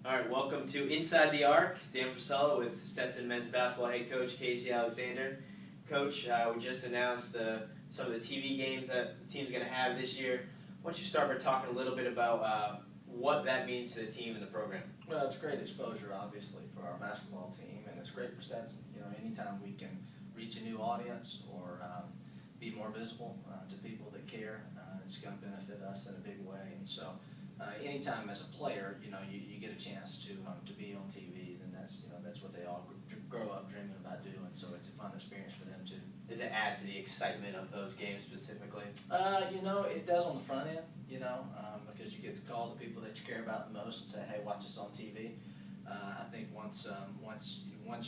All right, welcome to Inside the Arc. Dan Frisella with Stetson men's basketball head coach Casey Alexander. Coach, we just announced some of the TV games that the team's going to have this year. Why don't you start by talking a little bit about what that means to the team and the program? Well, it's great exposure, obviously, for our basketball team, and it's great for Stetson. You know, anytime we can reach a new audience or be more visible to people that care, it's going to benefit us in a big way. And so, anytime as a player, you get a chance to be on TV, then that's what they all grow up dreaming about doing. So it's a fun experience for them too. Does it add to the excitement of those games specifically? It does on the front end. Because you get to call the people that you care about the most and say, "Hey, watch us on TV." I think once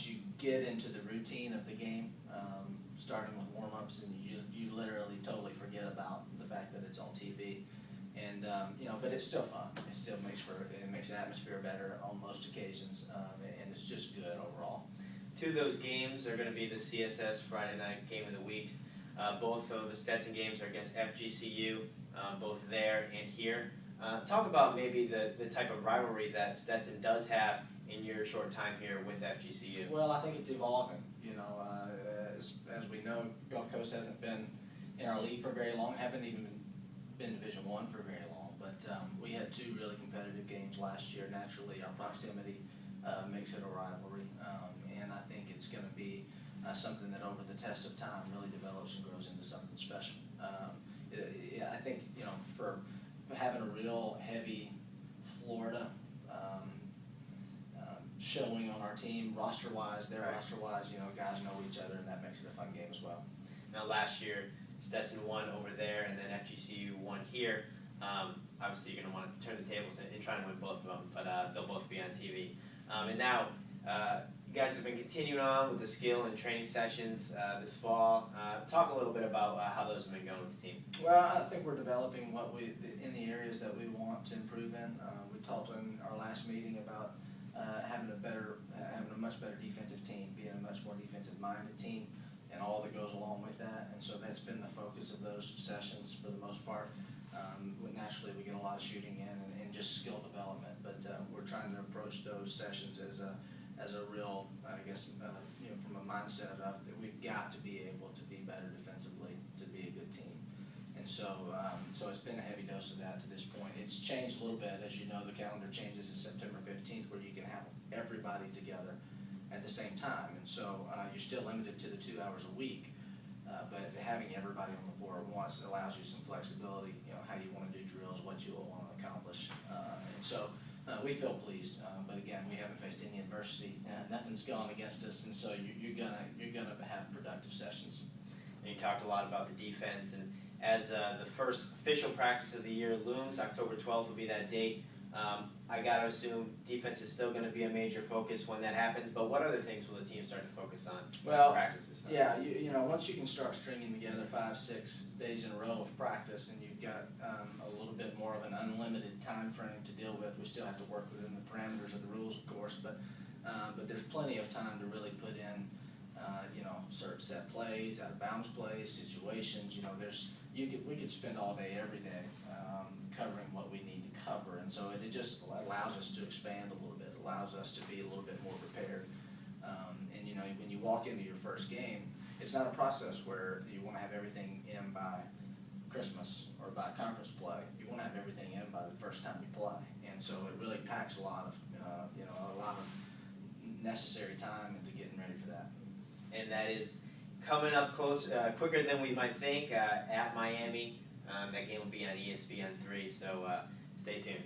you get into the routine of the game, starting with warm-ups, and you literally totally forget about the fact that it's on TV. And but it's still fun. It still makes the atmosphere better on most occasions, and it's just good overall. Two of those games are going to be the CSS Friday night game of the week. Both of the Stetson games are against FGCU, both there and here. Talk about maybe the type of rivalry that Stetson does have in your short time here with FGCU. Well, I think it's evolving. As we know, Gulf Coast hasn't been in our league for very long. Haven't even been Division I for very long. But we had two really competitive games last year. Naturally, our proximity makes it a rivalry, and I think it's going to be something that over the test of time really develops and grows into something special. I think for having a real heavy Florida showing on our team, roster-wise, roster-wise, guys know each other, and that makes it a fun game as well. Now, last year, Stetson won over there, and then FGCU won here. Obviously, you're going to want to turn the tables and try and win both of them, but they'll both be on TV. And now, you guys have been continuing on with the skill and training sessions this fall. Talk a little bit about how those have been going with the team. Well, I think we're developing in the areas that we want to improve in. We talked in our last meeting about having a much better defensive team, being a much more defensive-minded team, and all that goes along with that. And so that's been the focus of those sessions for the most part. Naturally, we get a lot of shooting in and just skill development, but we're trying to approach those sessions as a real, from a mindset of that we've got to be able to be better defensively to be a good team. And so it's been a heavy dose of that to this point. It's changed a little bit. As you know, the calendar changes in September 15th, where you can have everybody together at the same time. And so you're still limited to the 2 hours a week, but having everybody on the floor at once allows you some flexibility, how you want to do drills, what you want to accomplish. And so we feel pleased, but again, we haven't faced any adversity. Nothing's gone against us, and so you're gonna have productive sessions. And you talked a lot about the defense, and as the first official practice of the year looms, October 12th will be that date. I got to assume defense is still going to be a major focus when that happens, but what other things will the team start to focus on once practice is done? Yeah, once you can start stringing together 5-6 days in a row of practice, and you've got a little bit more of an unlimited time frame to deal with. We still have to work within the parameters of the rules, of course, but there's plenty of time to really put in certain set plays, out of bounds plays, situations. We could spend all day, every day, covering what we need to cover, and so it just allows us to expand a little bit. It allows us to be a little bit more prepared. And when you walk into your first game, it's not a process where you want to have everything in by Christmas or by conference play. You want to have everything in by the first time you play, and so it really packs a lot of necessary time into getting ready for that. And that is coming up close, quicker than we might think, at Miami. That game will be on ESPN3, so stay tuned.